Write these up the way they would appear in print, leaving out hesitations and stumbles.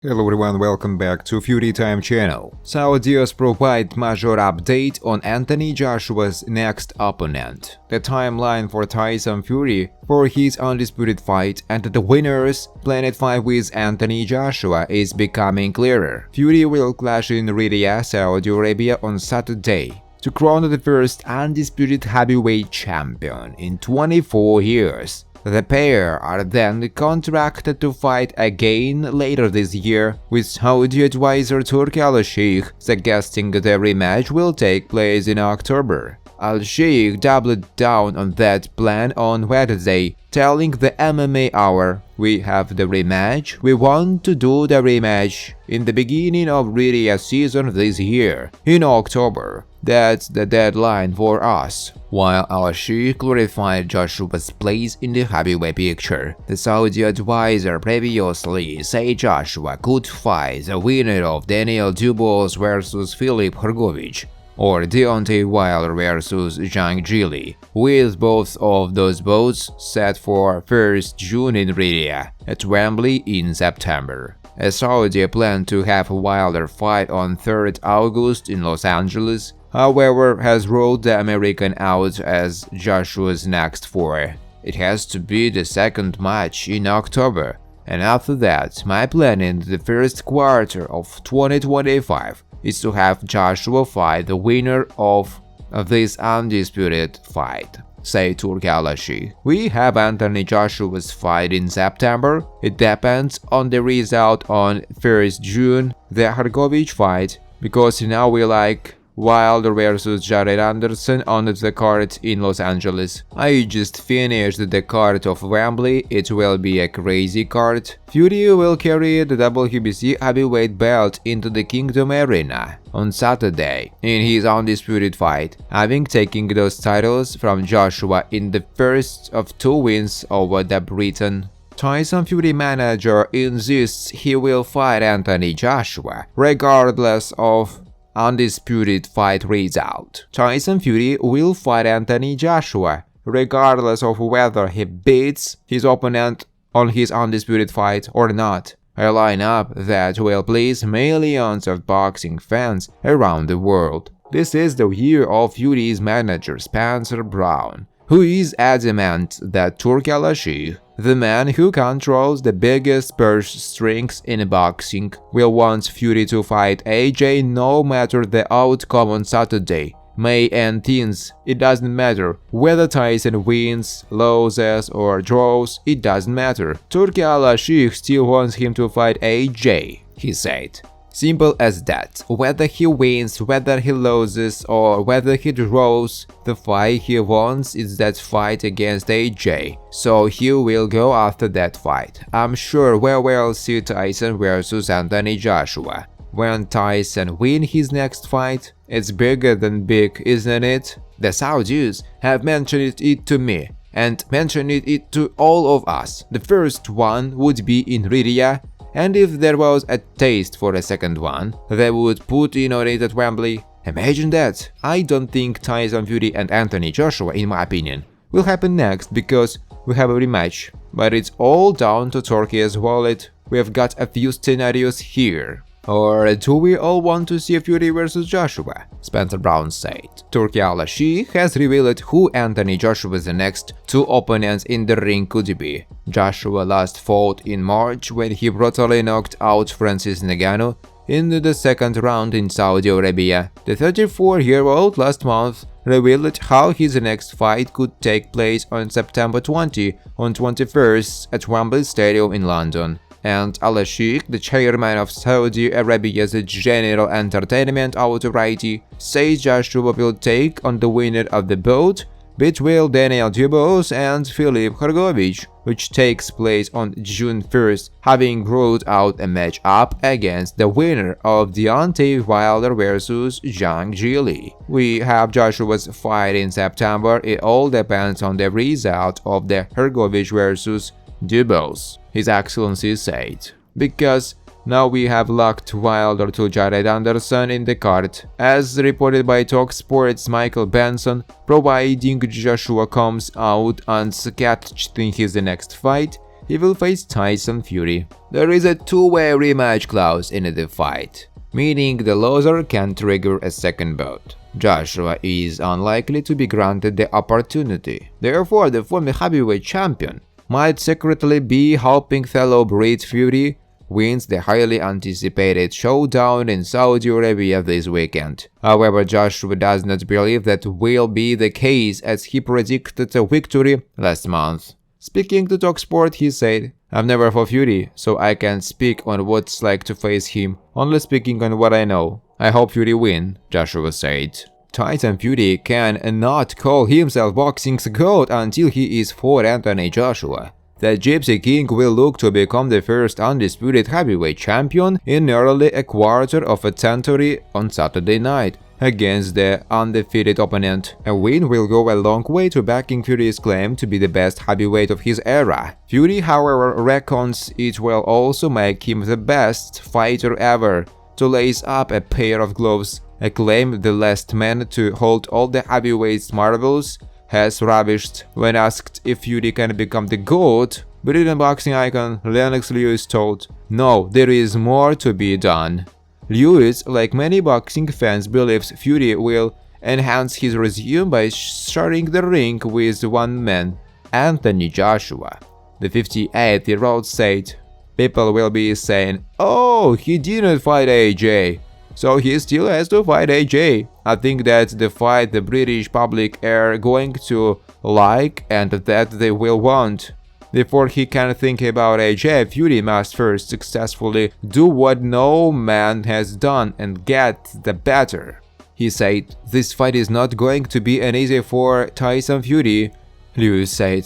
Hello everyone, welcome back to Fury Time channel. Saudios provide major update on Anthony Joshua's next opponent. The timeline for Tyson Fury for his undisputed fight and the winner's Planet 5 with Anthony Joshua is becoming clearer. Fury will clash in Riyadh, Saudi Arabia on Saturday to crown the first undisputed heavyweight champion in 24 years. The pair are then contracted to fight again later this year, with Saudi advisor Turki Al-Sheikh suggesting the rematch will take place in October. Al-Sheikh doubled down on that plan on Wednesday, telling the MMA Hour, "We have the rematch, we want to do the rematch in the beginning of Riyadh season this year, in October. That's the deadline for us." While Al-Sheikh clarified Joshua's place in the heavyweight picture, the Saudi advisor previously said Joshua could fight the winner of Daniel Dubois vs Filip Hrgovic or Deontay Wilder vs Zhang Jili, with both of those bouts set for 1st June in Riyadh at Wembley in September. Saudi planned to have Wilder fight on 3rd August in Los Angeles, however, has ruled the American out as Joshua's next foray. "It has to be the second match in October, and after that, my plan in the first quarter of 2025 is to have Joshua fight the winner of this undisputed fight," said Turki Al-Sheikh. "We have Anthony Joshua's fight in September. It depends on the result on 1st June, the Hrgovic fight, because now we like Wilder vs Jared Anderson on the card in Los Angeles. I just finished the card of Wembley, it will be a crazy card. Fury will carry the WBC heavyweight belt into the Kingdom Arena on Saturday in his undisputed fight, having taken those titles from Joshua in the first of 2 wins over the Briton. Tyson Fury manager insists he will fight Anthony Joshua, regardless of undisputed fight result. Tyson Fury will fight Anthony Joshua, regardless of whether he beats his opponent on his undisputed fight or not. A lineup that will please millions of boxing fans around the world. This is the year of Fury's manager Spencer Brown, who is adamant that Turki Al-Sheikh, the man who controls the biggest purse strings in boxing, will want Fury to fight AJ no matter the outcome on Saturday, May 18th. It doesn't matter whether Tyson wins, loses or draws, it doesn't matter. Turki Al-Sheikh still wants him to fight AJ, he said. Simple as that. Whether he wins, whether he loses, or whether he draws, the fight he wants is that fight against AJ, so he will go after that fight. I'm sure we will see Tyson vs Anthony Joshua. When Tyson wins his next fight, it's bigger than big, isn't it? The Saudis have mentioned it to me, and mentioned it to all of us. The first one would be in Riyadh, and if there was a taste for a second one, they would put in on it at Wembley. Imagine that. I don't think Tyson Fury and Anthony Joshua, in my opinion, will happen next because we have a rematch. But it's all down to Turkey's wallet. We have got a few scenarios here. Or do we all want to see Fury vs Joshua? Spencer Brown said. Turki Al-Sheikh has revealed who Anthony Joshua's next 2 opponents in the ring could be. Joshua last fought in March when he brutally knocked out Francis Ngannou in the 2nd round in Saudi Arabia. The 34-year-old last month revealed how his next fight could take place on September 20 on 21st at Wembley Stadium in London. And Al-Sheikh, the chairman of Saudi Arabia's General Entertainment Authority, says Joshua will take on the winner of the bout between Daniel Dubois and Filip Hrgovic, which takes place on June 1st, having ruled out a match-up against the winner of Deontay Wilder vs Zhang Jili. We have Joshua's fight in September. It all depends on the result of the Hrgovic vs Dubois, His Excellency said, because now we have locked Wilder to Jared Anderson in the card, as reported by TalkSport's Michael Benson, providing Joshua comes out unscathed in his next fight. he will face Tyson Fury. There is a two-way rematch clause in the fight, meaning the loser can trigger a second bout. Joshua is unlikely to be granted the opportunity. Therefore, the former heavyweight champion might secretly be hoping fellow Brit Fury wins the highly anticipated showdown in Saudi Arabia this weekend. However, Joshua does not believe that will be the case, as he predicted a victory last month. Speaking to TalkSport, he said, "I've never fought Fury, so I can't speak on what it's like to face him, only speaking on what I know. I hope Fury win," Joshua said. Tyson Fury can not call himself boxing's GOAT until he is fought Anthony Joshua. The Gypsy King will look to become the first undisputed heavyweight champion in nearly a quarter of a century on Saturday night against the undefeated opponent. A win will go a long way to backing Fury's claim to be the best heavyweight of his era. Fury, however, reckons it will also make him the best fighter ever to lace up a pair of gloves, a claim the last man to hold all the heavyweights marbles has rubbished. When asked if Fury can become the GOAT, British boxing icon Lennox Lewis told, "No, there is more to be done." Lewis, like many boxing fans, believes Fury will enhance his resume by sharing the ring with one man, Anthony Joshua. The 58-year-old said, "People will be saying, 'Oh, he didn't fight AJ, so he still has to fight AJ.' I think that's the fight the British public are going to like and that they will want. Before he can think about AJ, Fury must first successfully do what no man has done and get the better." He said, "This fight is not going to be an easy for Tyson Fury," Lewis said.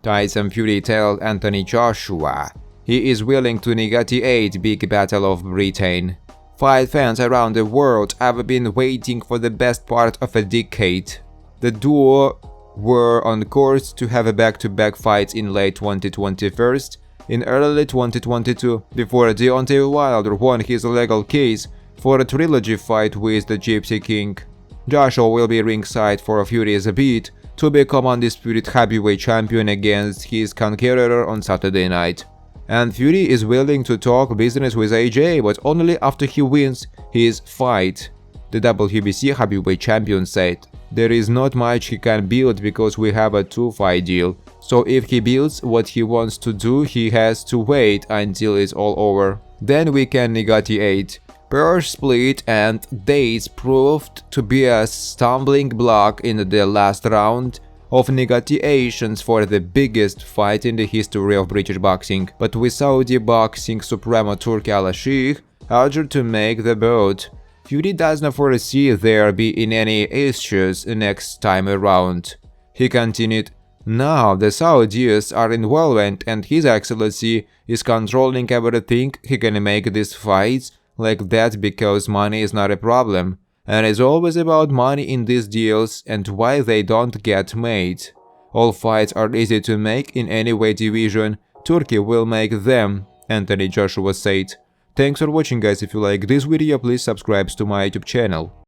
Tyson Fury told Anthony Joshua he is willing to negotiate big battle of Britain. Fight fans around the world have been waiting for the best part of a decade. The duo were on course to have a back-to-back fights in late 2021, in early 2022, before Deontay Wilder won his legal case for a trilogy fight with the Gypsy King. Joshua will be ringside for Fury's bid to become undisputed heavyweight champion against his conqueror on Saturday night. And Fury is willing to talk business with AJ, but only after he wins his fight. The WBC heavyweight champion said, "There is not much he can build because we have a two-fight deal. So if he builds what he wants to do, he has to wait until it's all over. Then we can negotiate." Purse split and dates proved to be a stumbling block in the last round of negotiations for the biggest fight in the history of British boxing, but with Saudi boxing supremo Turki Al-Sheikh urged to make the bout, Fury does not foresee there being any issues next time around. He continued, "Now the Saudis are involved and His Excellency is controlling everything. He can make these fights like that because money is not a problem. And it's always about money in these deals and why they don't get made. All fights are easy to make in any weight division. Turkey will make them," Anthony Joshua said. Thanks for watching, guys. If you like this video, please subscribe to my YouTube channel.